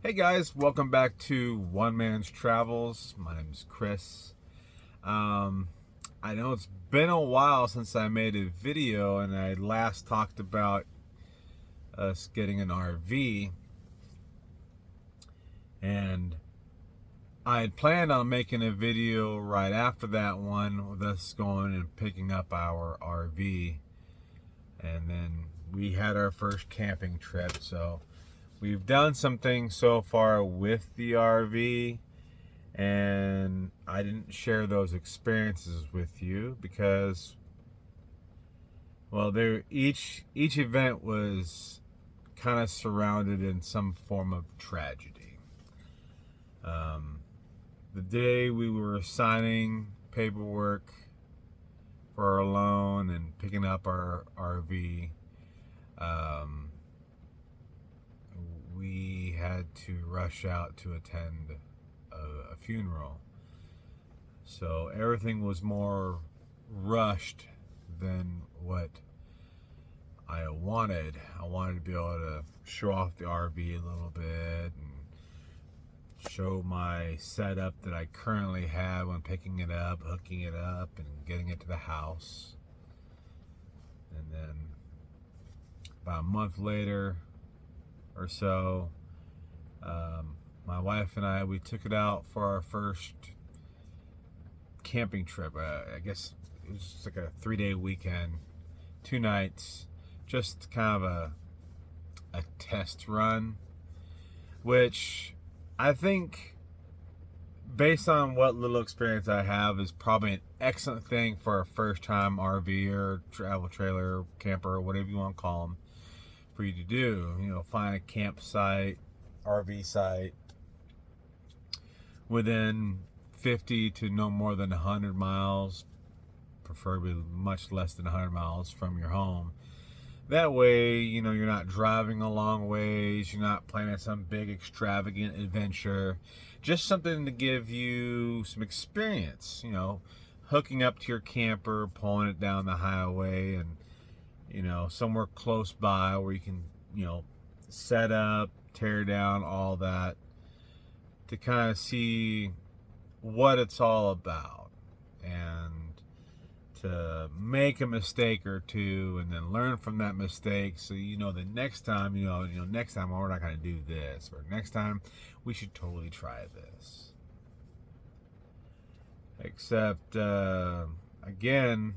Hey guys, welcome back to One Man's Travels. My name is Chris. I know it's been a while since I made a video, and I last talked about us getting an RV, and I had planned on making a video right after that one with us going and picking up our RV, and then we had our first camping trip. So we've done some things so far with the RV, and I didn't share those experiences with you because, well, each event was kind of surrounded in some form of tragedy. The day we were signing paperwork for our loan and picking up our RV, we had to rush out to attend a funeral. So everything was more rushed than what I wanted. I wanted to be able to show off the RV a little bit and show my setup that I currently have when picking it up, hooking it up, and getting it to the house. And then about a month later or so, my wife and I, we took it out for our first camping trip. I guess it was just like a 3-day weekend, 2 nights, just kind of a test run, which I think, based on what little experience I have, is probably an excellent thing for a first-time RVer, travel trailer, camper, whatever you want to call them, for you to do. You know, find a campsite, RV site within 50 to no more than 100 miles, preferably much less than 100 miles from your home. That way, you know, you're not driving a long ways, you're not planning some big extravagant adventure, just something to give you some experience, you know, hooking up to your camper, pulling it down the highway, and, you know, somewhere close by where you can, you know, set up, tear down, all that, to kind of see what it's all about, and to make a mistake or two and then learn from that mistake, so you know the next time, you know next time, well, we're not going to do this, or next time we should totally try this. Except again,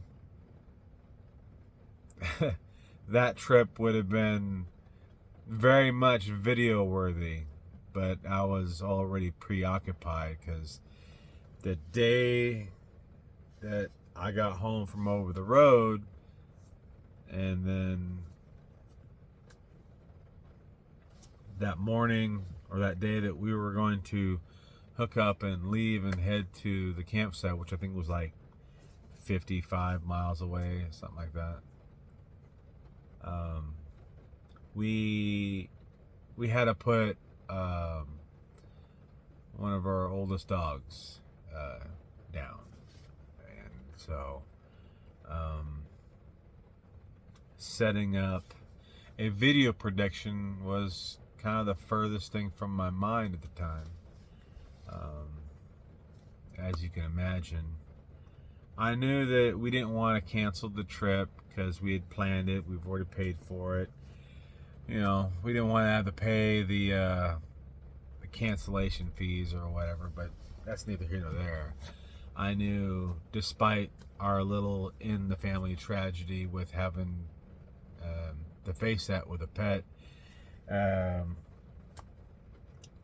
that trip would have been very much video worthy, but I was already preoccupied because the day that I got home from over the road, and then that morning or that day that we were going to hook up and leave and head to the campsite, which I think was like 55 miles away, something like that. We had to put one of our oldest dogs down. So, setting up a video production was kind of the furthest thing from my mind at the time. As you can imagine, I knew that we didn't want to cancel the trip because we had planned it. We've already paid for it. You know, we didn't want to have to pay the cancellation fees or whatever, but that's neither here nor there. I knew, despite our little in the family tragedy with having to face that with a pet,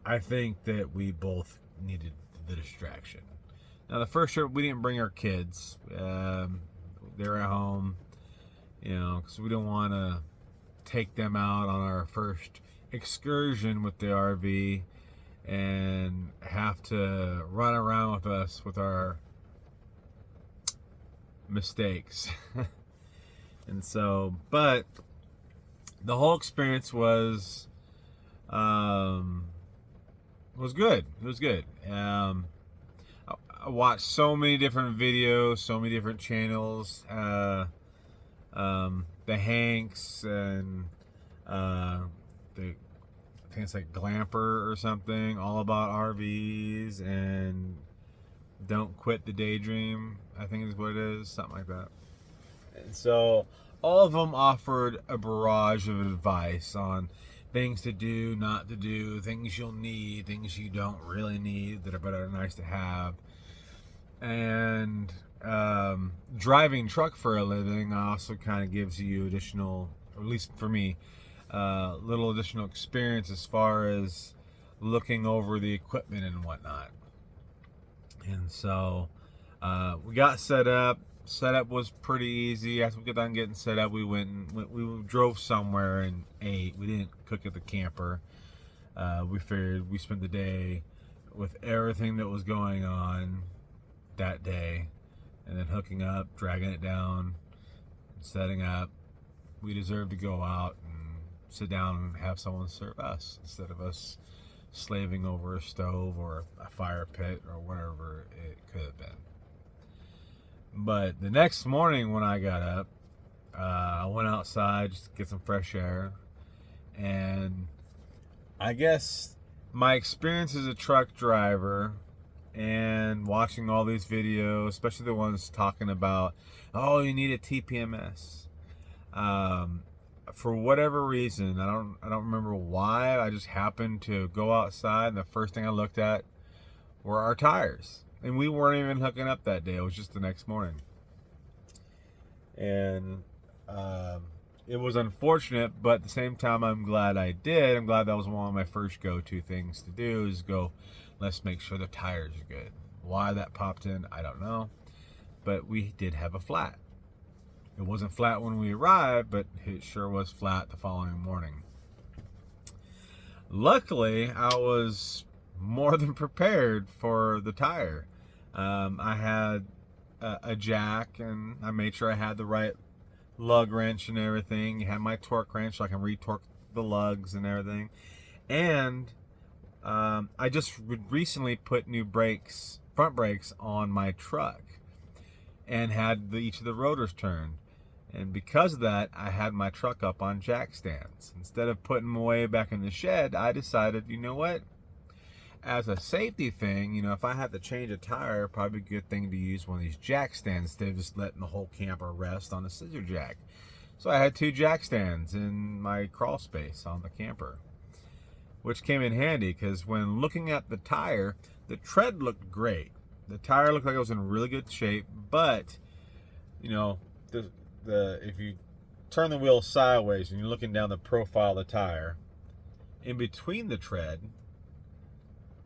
I think that we both needed the distraction. Now, the first trip, we didn't bring our kids. They were at home, you know, because we didn't want to take them out on our first excursion with the RV and have to run around with us with our mistakes. And so, but the whole experience was good. It was good. I watched so many different videos, so many different channels. The Hanks and the think it's like Glamper or something, all about RVs and don't quit the daydream, I think is what it is, something like that. And so all of them offered a barrage of advice on things to do, not to do, things you'll need, things you don't really need that are better nice to have. And driving truck for a living also kind of gives you additional, or at least for me, little additional experience as far as looking over the equipment and whatnot. And so we got set up. Setup was pretty easy. After we got done getting set up, we drove somewhere and ate. We didn't cook at the camper. We figured we spent the day with everything that was going on that day, and then hooking up, dragging it down, setting up. We deserve to go out and sit down and have someone serve us instead of us slaving over a stove or a fire pit or whatever it could have been. But the next morning when I got up, I went outside just to get some fresh air. And I guess my experience as a truck driver and watching all these videos, especially the ones talking about, oh, you need a TPMS. For whatever reason, I don't remember why, I just happened to go outside and the first thing I looked at were our tires. And we weren't even hooking up that day. It was just the next morning. And it was unfortunate, but at the same time, I'm glad I did. I'm glad that was one of my first go-to things to do, is go, let's make sure the tires are good. Why that popped in, I don't know. But we did have a flat. It wasn't flat when we arrived, but it sure was flat the following morning. Luckily, I was more than prepared for the tire. I had a jack, and I made sure I had the right lug wrench and everything. You had my torque wrench so I can retorque the lugs and everything. And I just recently put new brakes, front brakes, on my truck and had each of the rotors turned. And because of that, I had my truck up on jack stands. Instead of putting them away back in the shed, I decided, you know what? As a safety thing, if I had to change a tire, probably a good thing to use one of these jack stands instead of just letting the whole camper rest on a scissor jack. So I had 2 jack stands in my crawl space on the camper, which came in handy because when looking at the tire, the tread looked great. The tire looked like it was in really good shape, but if you turn the wheel sideways and you're looking down the profile of the tire, in between the tread,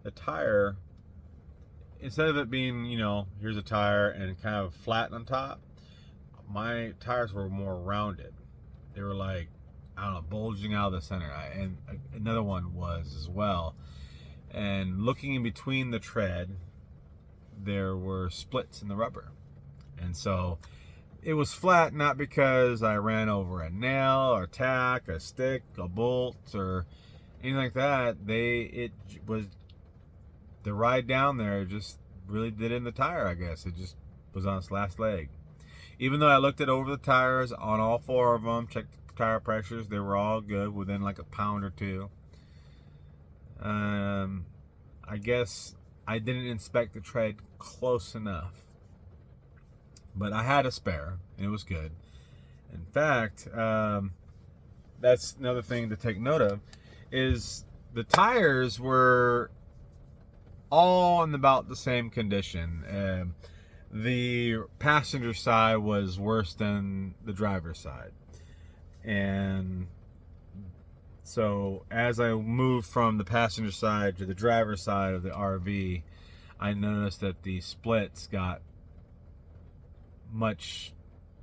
the tire, instead of it being, here's a tire and kind of flat on top, my tires were more rounded. They were like, I don't know, bulging out of the center. And another one was as well. And looking in between the tread, there were splits in the rubber. And so it was flat, not because I ran over a nail or tack, a stick, a bolt, or anything like that. It was the ride down there just really did in the tire, I guess. It just was on its last leg. Even though I looked it over the tires on all 4 of them, checked the tire pressures, they were all good within like a pound or 2. I guess I didn't inspect the tread close enough. But I had a spare, and it was good. In fact, that's another thing to take note of, is the tires were all in about the same condition. The passenger side was worse than the driver's side. And so as I moved from the passenger side to the driver's side of the RV, I noticed that the splits got much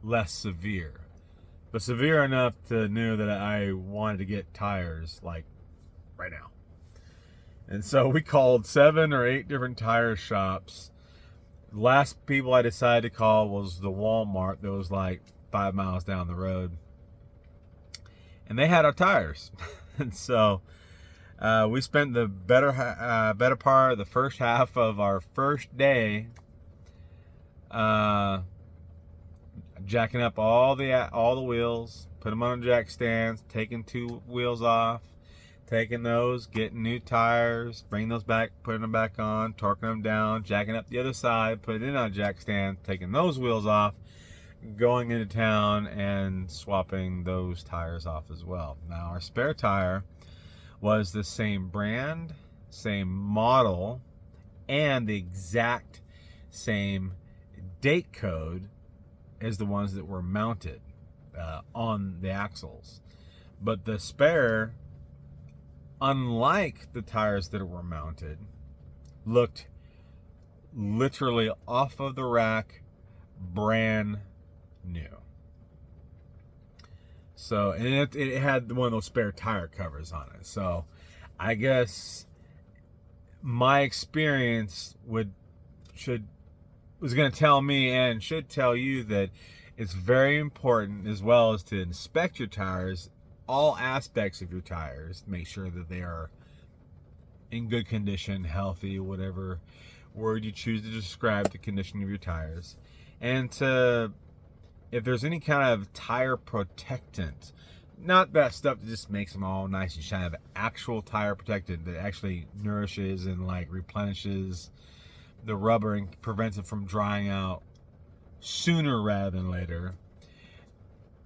less severe, but severe enough to know that I wanted to get tires like right now. And so we called 7 or 8 different tire shops. The last people I decided to call was the Walmart that was like 5 miles down the road, and they had our tires. And so we spent the better part of the first half of our first day jacking up all the wheels, put them on jack stands, taking 2 wheels off, taking those, getting new tires, bringing those back, putting them back on, torquing them down, jacking up the other side, putting it in on a jack stand, taking those wheels off, going into town and swapping those tires off as well. Now, our spare tire was the same brand, same model, and the exact same date code as the ones that were mounted on the axles. But the spare, unlike the tires that were mounted, looked literally off of the rack, brand new. So, and it had one of those spare tire covers on it. So, I guess my experience was going to tell me and should tell you that it's very important, as well as to inspect your tires, all aspects of your tires, make sure that they are in good condition, healthy, whatever word you choose to describe the condition of your tires. And to, if there's any kind of tire protectant, not that stuff that just makes them all nice and shiny, but actual tire protectant that actually nourishes and like replenishes the rubber and prevents it from drying out sooner rather than later,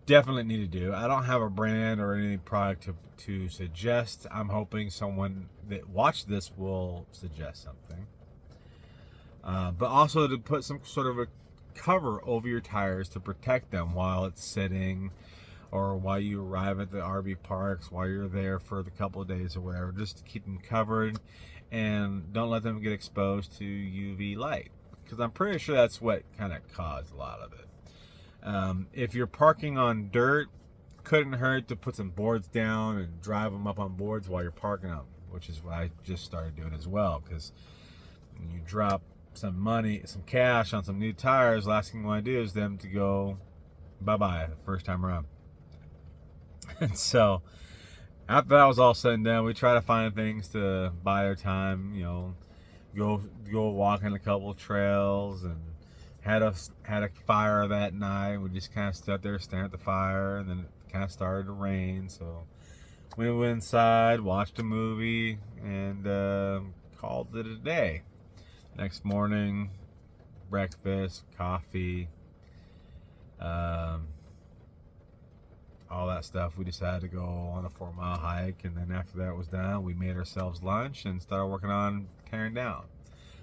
definitely need to do. I don't have a brand or any product to suggest. I'm hoping someone that watched this will suggest something. But also to put some sort of a cover over your tires to protect them while it's sitting, or while you arrive at the RV parks, while you're there for the couple of days or whatever, just to keep them covered and don't let them get exposed to UV light, because I'm pretty sure that's what kind of caused a lot of it. If you're parking on dirt, couldn't hurt to put some boards down and drive them up on boards while you're parking them, which is what I just started doing as well, because when you drop some money, some cash on some new tires, last thing you want to do is them to go bye-bye the first time around. And so after that was all said and done, we try to find things to buy our time, you know, go walking a couple of trails, and had a fire that night. We just kind of stood there staring at the fire, and then it kind of started to rain, so we went inside, watched a movie, and called it a day. Next morning, breakfast, coffee, all that stuff. We decided to go on a 4-mile hike, and then after that was done, we made ourselves lunch and started working on tearing down.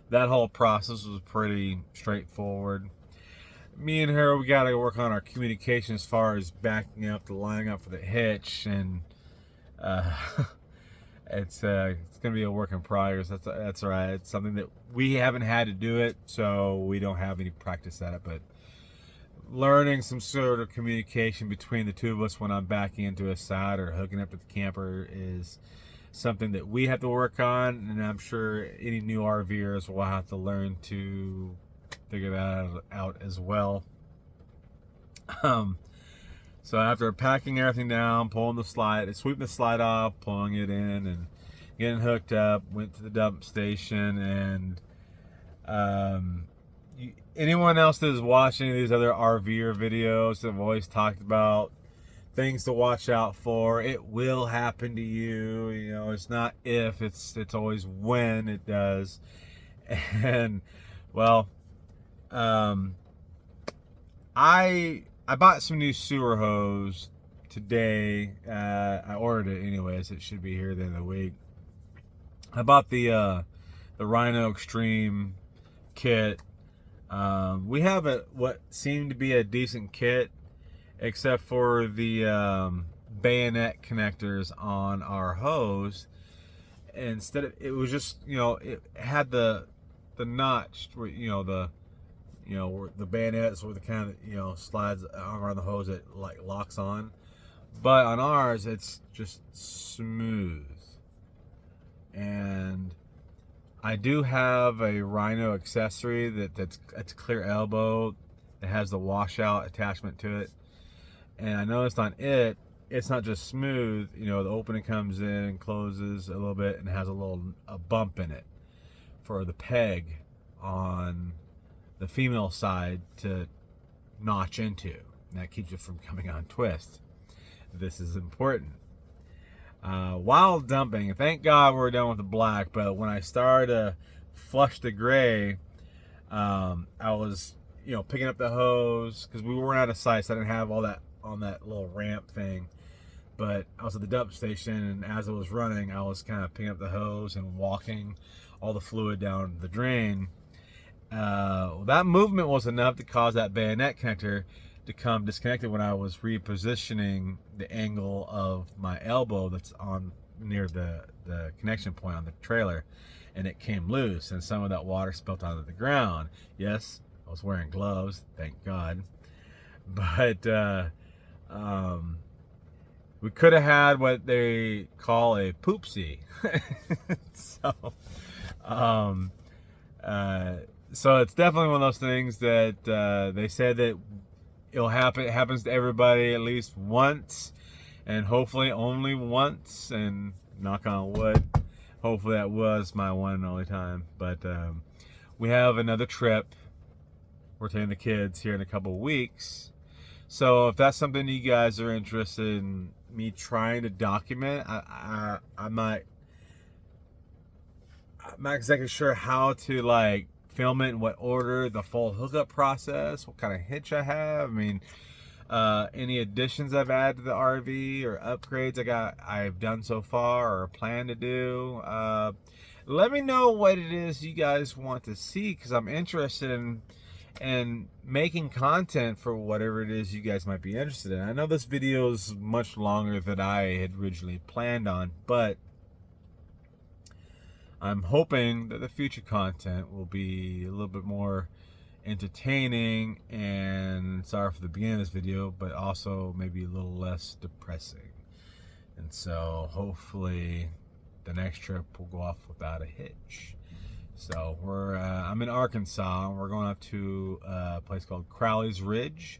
That whole process was pretty straightforward. Me and her, we got to work on our communication as far as backing up to lining up for the hitch, and it's going to be a work in progress. That's all right. It's something that we haven't had to do it, so we don't have any practice at it, but learning some sort of communication between the two of us when I'm backing into a side or hooking up to the camper is something that we have to work on, and I'm sure any new RVers will have to learn to figure that out as well. So after packing everything down, sweeping the slide off, pulling it in, and getting hooked up, went to the dump station, and anyone else that has watched any of these other RVer videos have always talked about things to watch out for. It will happen to you. You know, it's not if, it's always when it does. And well, I bought some new sewer hose today. I ordered it anyways. It should be here at the end of the week. I bought the Rhino Extreme kit. We have what seemed to be a decent kit, except for the bayonet connectors on our hose. Instead of, it was just, you know, it had the notch where, where the bayonets were the kind of, slides around the hose that like locks on. But on ours, it's just smooth. And I do have a Rhino accessory that's clear elbow. It has the washout attachment to it. And I noticed on it, it's not just smooth. The opening comes in and closes a little bit and has a bump in it for the peg on the female side to notch into. And that keeps it from coming on twist. This is important. while dumping. Thank God we're done with the black, but when I started to flush the gray, I was, picking up the hose because we weren't out of sight, so I didn't have all that on that little ramp thing. But I was at the dump station, and as I was running, I was kind of picking up the hose and walking all the fluid down the drain. That movement was enough to cause that bayonet connector to come disconnected when I was repositioning the angle of my elbow that's on near the connection point on the trailer, and it came loose, and some of that water spilt onto the ground. Yes, I was wearing gloves, thank God, but we could have had what they call a poopsie. So it's definitely one of those things that they said that it'll happen. It happens to everybody at least once, and hopefully only once. And knock on wood, hopefully that was my one and only time. But we have another trip. We're taking the kids here in a couple of weeks. So if that's something you guys are interested in me trying to document, I'm not exactly sure how to film it in what order, the full hookup process, what kind of hitch I have. I mean, any additions I've added to the RV or upgrades I've done so far or plan to do. Let me know what it is you guys want to see, because I'm interested in making content for whatever it is you guys might be interested in. I know this video is much longer than I had originally planned on, but I'm hoping that the future content will be a little bit more entertaining, and sorry for the beginning of this video, but also maybe a little less depressing. And so hopefully the next trip will go off without a hitch. So I'm in Arkansas, and we're going up to a place called Crowley's Ridge.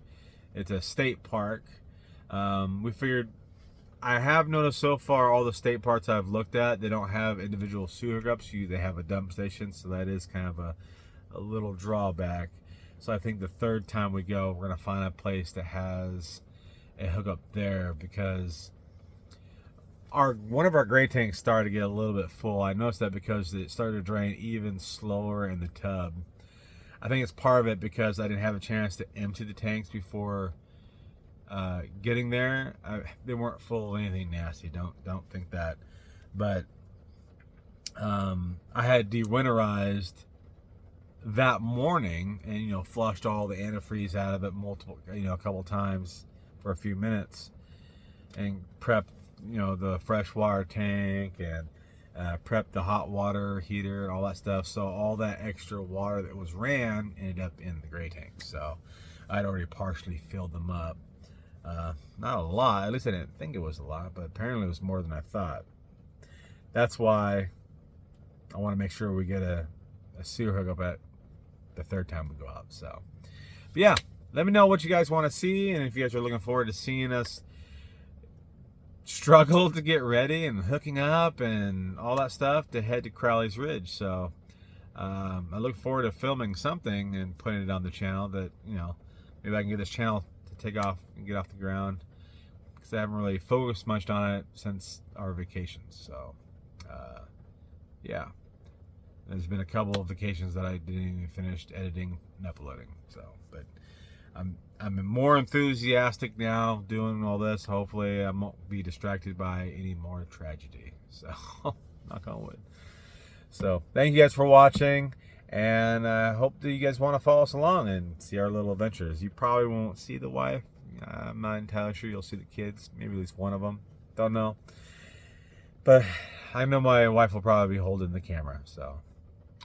It's a state park. We figured, I have noticed so far all the state parks I've looked at, they don't have individual sewer hookups. They have a dump station, so that is kind of a little drawback. So I think the third time we go, we're gonna find a place that has a hookup there, because one of our gray tanks started to get a little bit full. I noticed that because it started to drain even slower in the tub. I think it's part of it because I didn't have a chance to empty the tanks before getting there. They weren't full of anything nasty, don't think that. But I had dewinterized that morning, and flushed all the antifreeze out of it a couple times for a few minutes, and prepped the fresh water tank, and prepped the hot water heater and all that stuff. So all that extra water that was ran ended up in the gray tank. So I'd already partially filled them up. Not a lot, at least I didn't think it was a lot, but apparently it was more than I thought. That's why I want to make sure we get a sewer hookup at the third time we go out. So, but yeah, let me know what you guys want to see, and if you guys are looking forward to seeing us struggle to get ready and hooking up and all that stuff to head to Crowley's Ridge. So I look forward to filming something and putting it on the channel that, maybe I can get this channel to take off and get off the ground, because I haven't really focused much on it since our vacations. So yeah, there's been a couple of vacations that I didn't even finish editing and uploading. So, but I'm more enthusiastic now doing all this. Hopefully I won't be distracted by any more tragedy. So knock on wood. So thank you guys for watching, and I hope that you guys want to follow us along and see our little adventures. You probably won't see the wife. I'm not entirely sure you'll see the kids, maybe at least one of them, don't know, but I know my wife will probably be holding the camera. So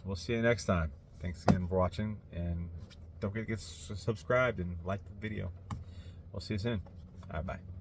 we'll see you next time. Thanks again for watching, and don't forget to get subscribed and like the video. We'll see you soon. All right, bye.